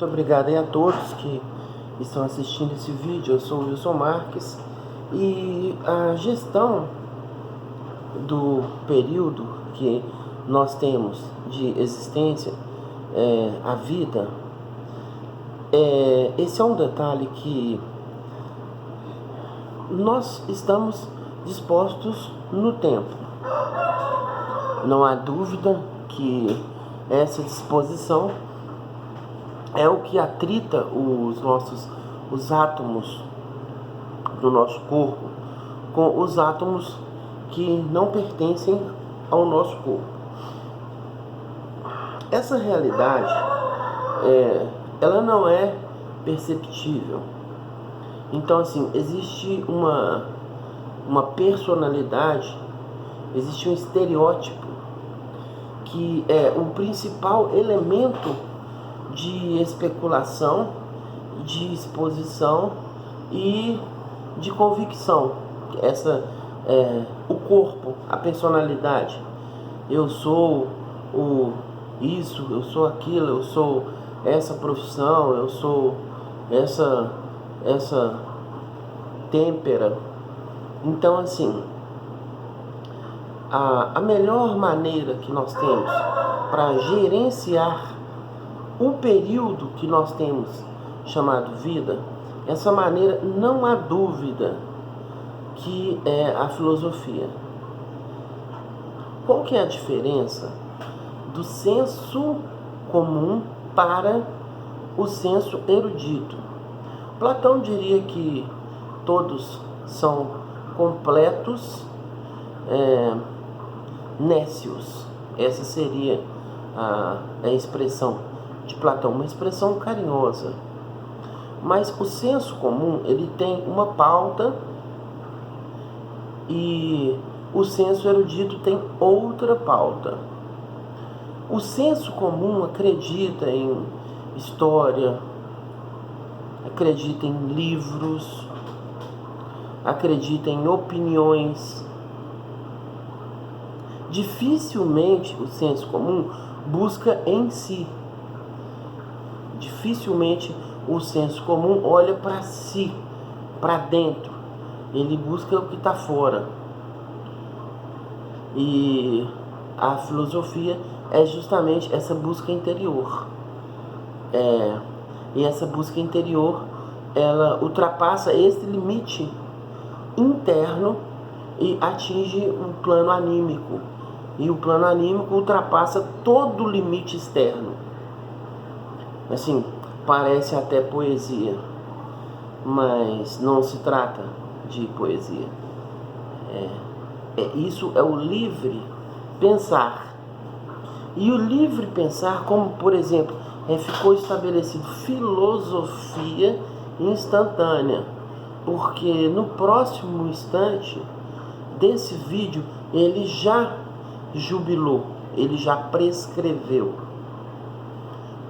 Muito obrigado aí a todos que estão assistindo esse vídeo. Eu sou o Wilson Marques e a gestão do período que nós temos de existência, a vida, esse é um detalhe que nós estamos dispostos no tempo. Não há dúvida que essa disposição é o que atrita os átomos do nosso corpo com os átomos que não pertencem ao nosso corpo. Essa realidade, ela não é perceptível. Então, assim, existe uma personalidade, existe um estereótipo que é o principal elemento de especulação, de exposição e de convicção. O corpo, a personalidade. Eu sou isso, eu sou aquilo, eu sou essa profissão, eu sou essa têmpera. Então, assim, a melhor maneira que nós temos para gerenciar o período que nós temos chamado vida, essa maneira, não há dúvida que é a filosofia. Qual que é a diferença do senso comum para o senso erudito? Platão diria que todos são completos nécios. Essa seria a expressão de Platão, uma expressão carinhosa. Mas o senso comum, ele tem uma pauta e o senso erudito tem outra pauta. O senso comum acredita em história, acredita em livros, acredita em opiniões. Dificilmente o senso comum busca em si. Dificilmente o senso comum olha para si, para dentro. Ele busca o que está fora. E a filosofia é justamente essa busca interior. E essa busca interior, ela ultrapassa esse limite interno e atinge um plano anímico. E o plano anímico ultrapassa todo o limite externo. Assim, parece até poesia, mas não se trata de poesia. Isso é o livre pensar. E o livre pensar, como por exemplo, ficou estabelecido filosofia instantânea, porque no próximo instante desse vídeo ele já jubilou, ele já prescreveu.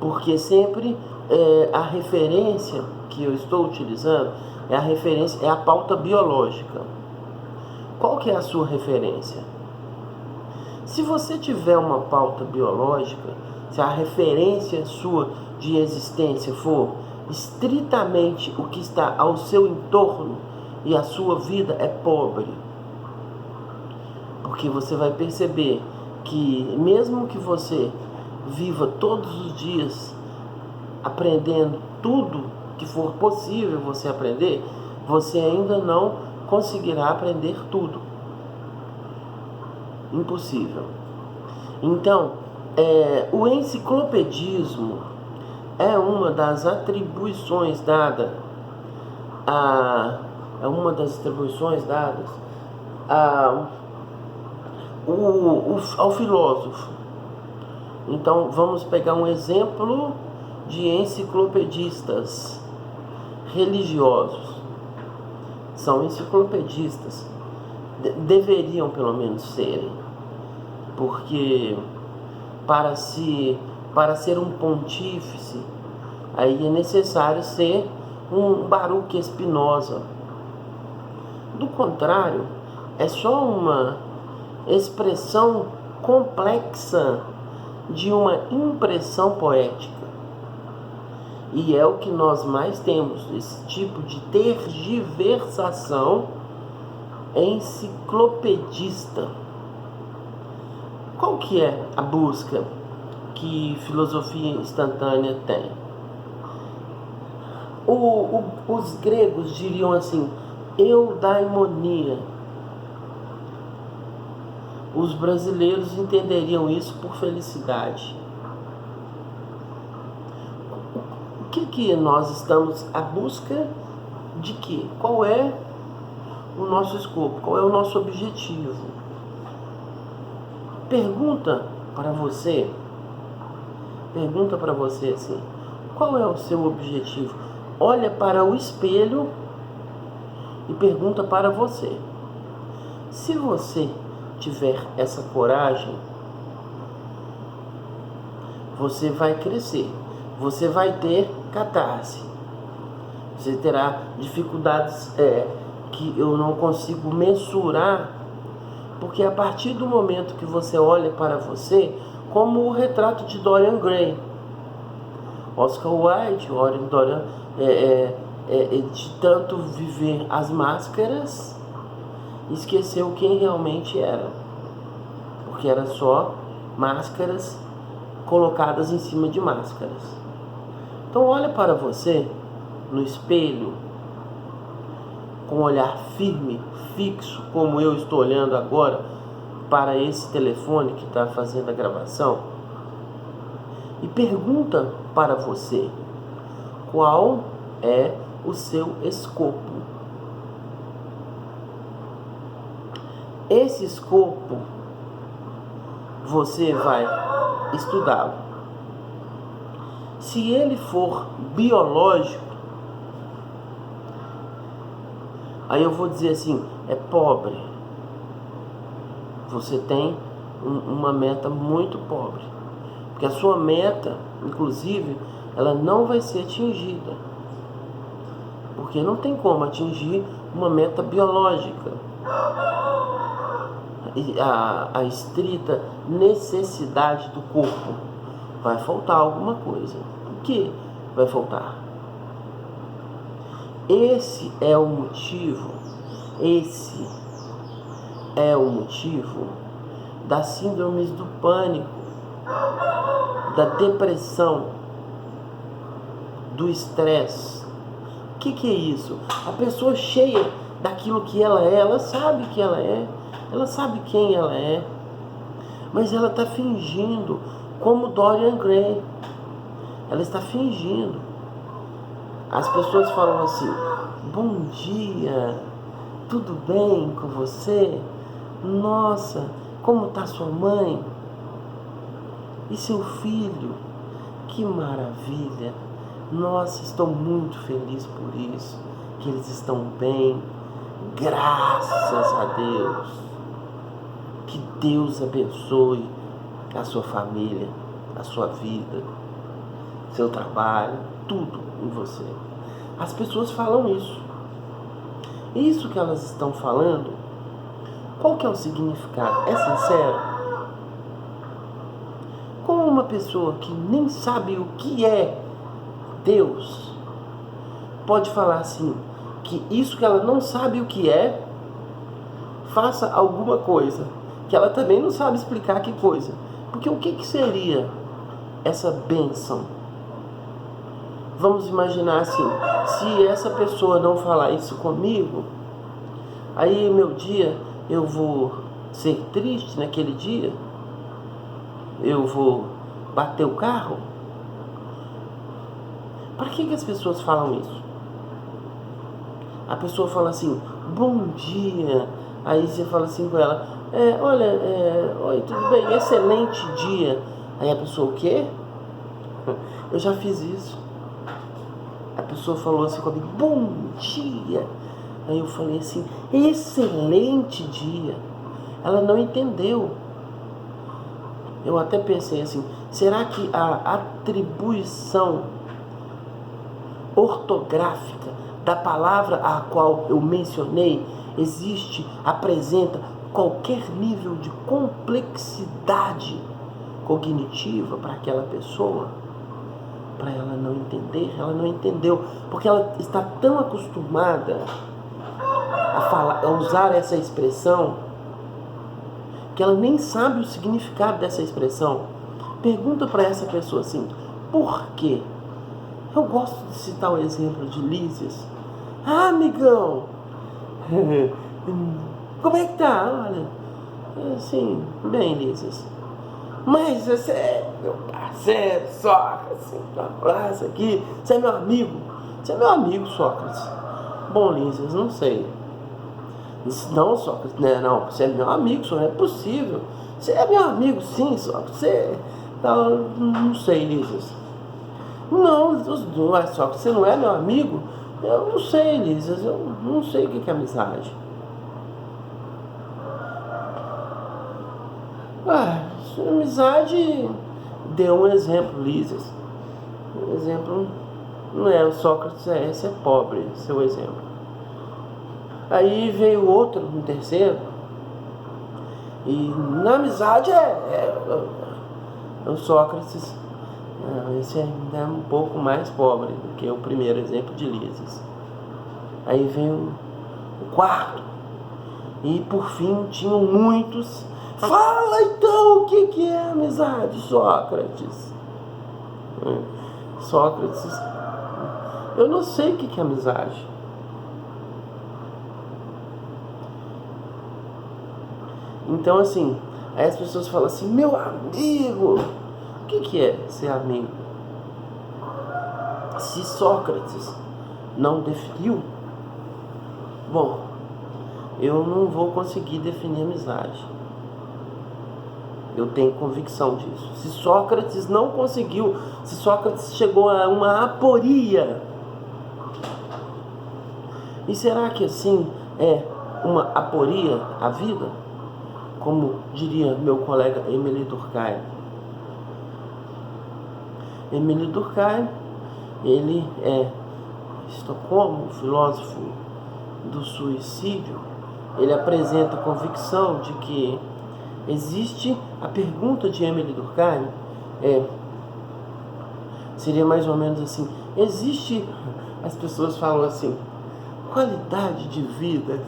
Porque sempre a referência que eu estou utilizando é a pauta biológica. Qual que é a sua referência? Se você tiver uma pauta biológica, se a referência sua de existência for estritamente o que está ao seu entorno e a sua vida é pobre, porque você vai perceber que mesmo que você viva todos os dias aprendendo tudo que for possível você aprender, você ainda não conseguirá aprender tudo. Impossível. Então, o enciclopedismo é uma das atribuições dadas ao filósofo. Então, vamos pegar um exemplo de enciclopedistas religiosos. São enciclopedistas. Deveriam, pelo menos, serem. Porque para ser um pontífice, aí é necessário ser um Baruch Spinoza. Do contrário, é só uma expressão complexa de uma impressão poética. E é o que nós mais temos, esse tipo de tergiversação enciclopedista. Qual que é a busca que filosofia instantânea tem? Os gregos diriam assim, eudaimonia. Os brasileiros entenderiam isso por felicidade. O que nós estamos à busca de quê? Qual é o nosso escopo? Qual é o nosso objetivo? Pergunta para você assim, qual é o seu objetivo? Olha para o espelho e pergunta para você. Se você tiver essa coragem, você vai crescer, você vai ter catarse, você terá dificuldades que eu não consigo mensurar, porque a partir do momento que você olha para você, como o retrato de Dorian Gray, Oscar Wilde, Dorian de tanto viver as máscaras, esqueceu quem realmente era, porque era só máscaras colocadas em cima de máscaras. Então olha para você no espelho com um olhar firme, fixo, como eu estou olhando agora para esse telefone que está fazendo a gravação, e pergunta para você qual é o seu escopo. Esse escopo você vai estudá-lo. Se ele for biológico, aí eu vou dizer assim, é pobre. Você tem uma meta muito pobre. Porque a sua meta, inclusive, ela não vai ser atingida. Porque não tem como atingir uma meta biológica. A estrita necessidade do corpo. Vai faltar alguma coisa. O que vai faltar? Esse é o motivo das síndromes do pânico, da depressão, do estresse. O que é isso? A pessoa cheia daquilo que ela sabe que ela sabe quem ela é, mas ela está fingindo, como Dorian Gray. Ela está fingindo. As pessoas falam assim, bom dia, tudo bem com você? Nossa, como está sua mãe? E seu filho? Que maravilha! Nossa, estou muito feliz por isso, que eles estão bem, graças a Deus. Que Deus abençoe a sua família, a sua vida, seu trabalho, tudo em você. As pessoas falam isso. Isso que elas estão falando, qual que é o significado? É sincero? Como uma pessoa que nem sabe o que é Deus pode falar assim, que isso que ela não sabe o que é, faça alguma coisa, que ela também não sabe explicar que coisa. Porque o que seria essa bênção? Vamos imaginar assim, se essa pessoa não falar isso comigo, aí meu dia, eu vou ser triste naquele dia, eu vou bater o carro. Para que as pessoas falam isso? A pessoa fala assim, bom dia, aí você fala assim com ela, oi, tudo bem, excelente dia. Aí a pessoa, o quê? Eu já fiz isso. A pessoa falou assim comigo, bom dia. Aí eu falei assim, excelente dia. Ela não entendeu. Eu até pensei assim, será que a atribuição ortográfica da palavra a qual eu mencionei apresenta qualquer nível de complexidade cognitiva para aquela pessoa? para ela não entender, ela não entendeu, porque ela está tão acostumada a usar essa expressão, que ela nem sabe o significado dessa expressão. Pergunta para essa pessoa assim, por quê? Eu gosto de citar o exemplo de Lísias. Ah, amigão, como é que tá? Olha, assim, bem, Lísias. Mas você é meu parceiro, Sócrates, um abraço aqui, você é meu amigo. Você é meu amigo, Sócrates. Bom, Lísias, não sei. Não, Sócrates, não, você é meu amigo, Sócrates, não é possível. Você é meu amigo, sim, Sócrates. Você... não sei, Lísias. Não, Sócrates, você não é meu amigo? Eu não sei, Lísias, eu não sei o que é amizade. Amizade, deu um exemplo, Lísias. Um exemplo, não é o Sócrates, esse é pobre, seu exemplo. Aí veio outro, um terceiro, e na amizade o Sócrates, esse ainda é um pouco mais pobre do que o primeiro exemplo de Lísias. Aí veio o quarto, e por fim tinham muitos. Fala então o que é amizade, Sócrates? Sócrates, eu não sei o que é amizade. Então assim, aí as pessoas falam assim, meu amigo, o que é ser amigo? Se Sócrates não definiu, bom, eu não vou conseguir definir amizade. Eu tenho convicção disso. Se Sócrates não conseguiu, se Sócrates chegou a uma aporia, e será que assim é uma aporia a vida? Como diria meu colega Émile Durkheim. Émile Durkheim, ele é Estocolmo, filósofo do suicídio. Ele apresenta a convicção de que existe a pergunta de Émile Durkheim, seria mais ou menos assim, existe, as pessoas falam assim, qualidade de vida,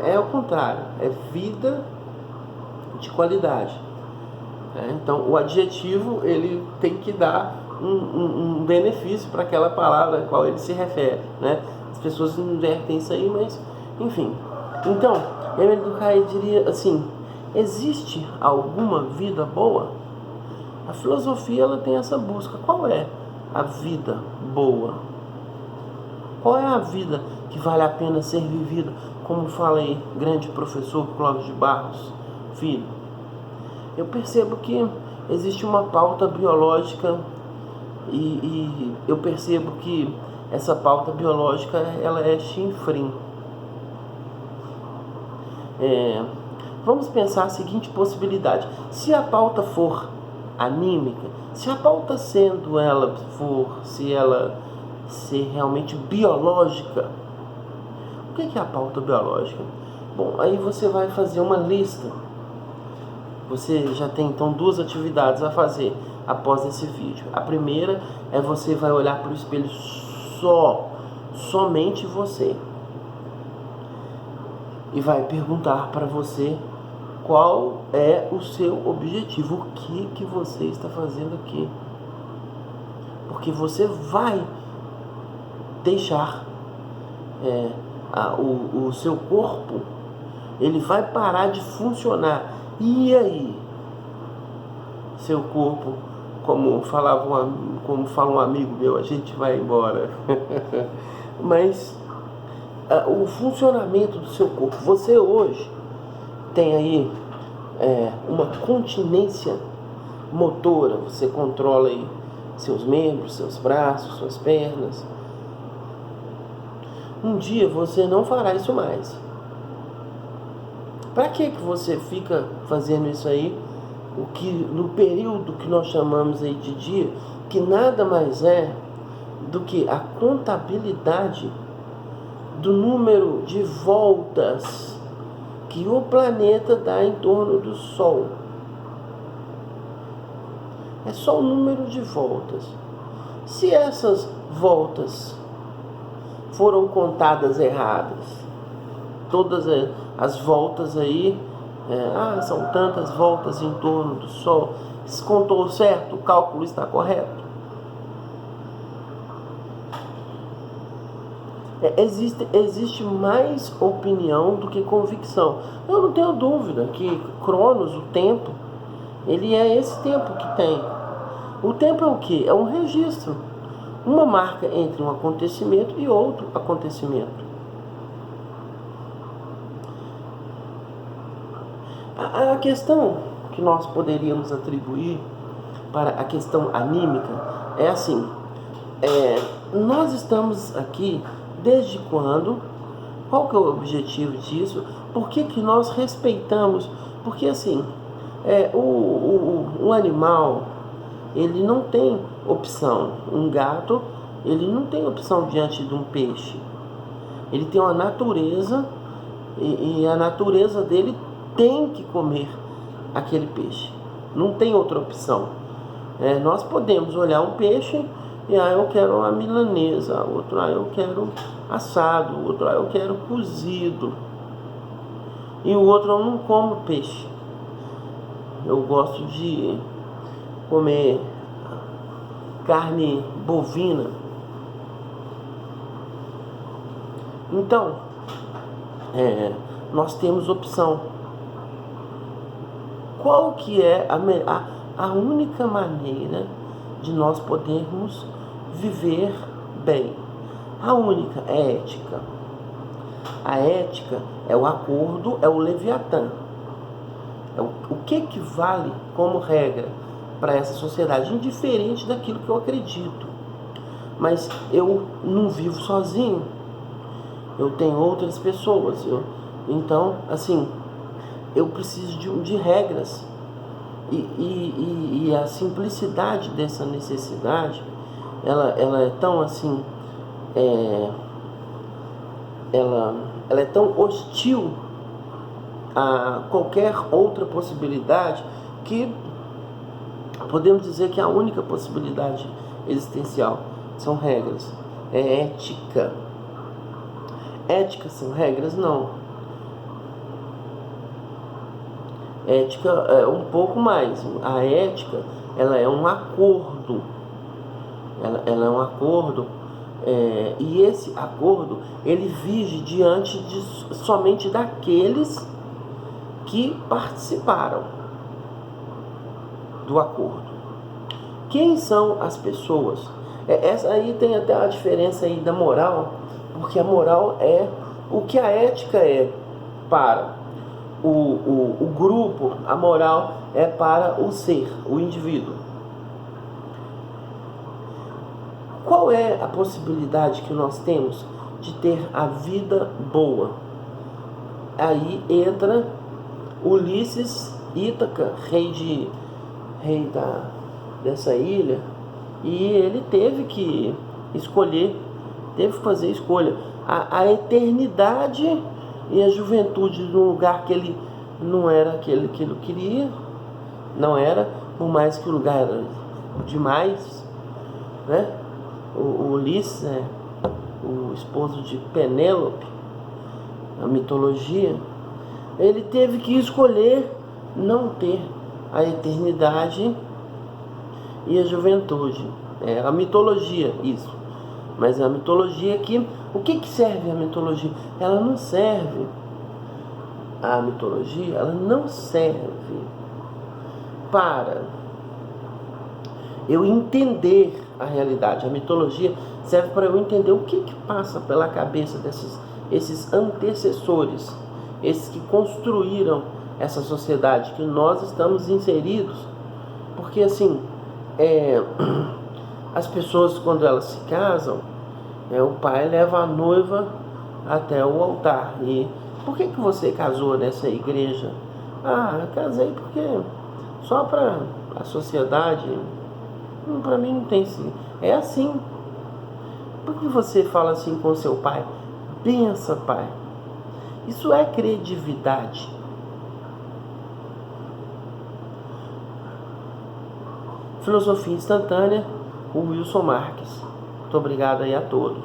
é o contrário, é vida de qualidade. Então o adjetivo ele tem que dar um benefício para aquela palavra a qual ele se refere, né? As pessoas invertem isso aí, mas enfim. Então, Émile Durkheim diria assim, existe alguma vida boa? A filosofia ela tem essa busca. Qual é a vida boa? Qual é a vida que vale a pena ser vivida? Como fala aí, grande professor Clóvis de Barros Filho. Eu percebo que existe uma pauta biológica e eu percebo que essa pauta biológica ela é chinfrim. Vamos pensar a seguinte possibilidade. Se a pauta for anímica, se a pauta sendo ela for, se ela ser realmente biológica, o que é a pauta biológica? Bom, aí você vai fazer uma lista. Você já tem então duas atividades a fazer após esse vídeo. A primeira é você vai olhar para o espelho somente você. E vai perguntar para você qual é o seu objetivo, o que você está fazendo aqui. Porque você vai deixar o seu corpo, ele vai parar de funcionar. E aí? Seu corpo, como fala um amigo meu, a gente vai embora. Mas o funcionamento do seu corpo, você hoje tem aí uma continência motora, você controla aí seus membros, seus braços, suas pernas. Um dia você não fará isso mais. Para que você fica fazendo isso aí? O que no período que nós chamamos aí de dia, que nada mais é do que a contabilidade do número de voltas que o planeta dá em torno do Sol. é só o número de voltas. Se essas voltas foram contadas erradas, todas as voltas aí, são tantas voltas em torno do Sol, se contou certo, o cálculo está correto? Existe mais opinião do que convicção. Eu não tenho dúvida que Cronos, o tempo, ele é esse tempo que tem. O tempo é o quê? É um registro, uma marca entre um acontecimento e outro acontecimento. A questão que nós poderíamos atribuir para a questão anímica é assim: nós estamos aqui desde quando? Qual que é o objetivo disso? Por que nós respeitamos? Porque assim, o animal, ele não tem opção. Um gato, ele não tem opção diante de um peixe. Ele tem uma natureza e a natureza dele tem que comer aquele peixe. Não tem outra opção. Nós podemos olhar um peixe e eu quero uma milanesa, outro eu quero assado, outro eu quero cozido. E o outro eu não como peixe. Eu gosto de comer carne bovina. Então, nós temos opção. Qual que é a única maneira de nós podermos viver bem? A única é a ética. A ética é o acordo, é o Leviatã. O que vale como regra para essa sociedade, indiferente daquilo que eu acredito. Mas eu não vivo sozinho. Eu tenho outras pessoas. Então, assim, eu preciso de regras. E a simplicidade dessa necessidade, ela é tão assim, ela é tão hostil a qualquer outra possibilidade que podemos dizer que a única possibilidade existencial são regras. É ética. Ética são regras? Não. Ética é um pouco mais. A ética, ela é um acordo. Ela é um acordo. E esse acordo, ele vige diante somente daqueles que participaram do acordo. Quem são as pessoas? Essa aí tem até a diferença aí da moral, porque a moral é o que a ética é para o grupo, a moral é para o ser, o indivíduo. Qual é a possibilidade que nós temos de ter a vida boa? Aí entra Ulisses, Ítaca, rei dessa ilha, e ele teve que escolher, teve que fazer escolha. A eternidade e a juventude num lugar que ele não era aquele que ele queria, não era, por mais que o lugar era demais, né? O Ulisses, o esposo de Penélope, a mitologia, ele teve que escolher não ter a eternidade e a juventude. A mitologia, isso. Mas a mitologia que... O que serve a mitologia? Ela não serve. A mitologia, ela não serve para eu entender a realidade. A mitologia serve para eu entender o que passa pela cabeça esses antecessores, esses que construíram essa sociedade que nós estamos inseridos. Porque assim, as pessoas, quando elas se casam, o pai leva a noiva até o altar. E por que você casou nessa igreja? Eu casei porque só para a sociedade. Para mim não tem sim. É assim. Por que você fala assim com seu pai? Bença, pai. Isso é credibilidade. Filosofia Instantânea, o Wilson Marques. Muito obrigado aí a todos.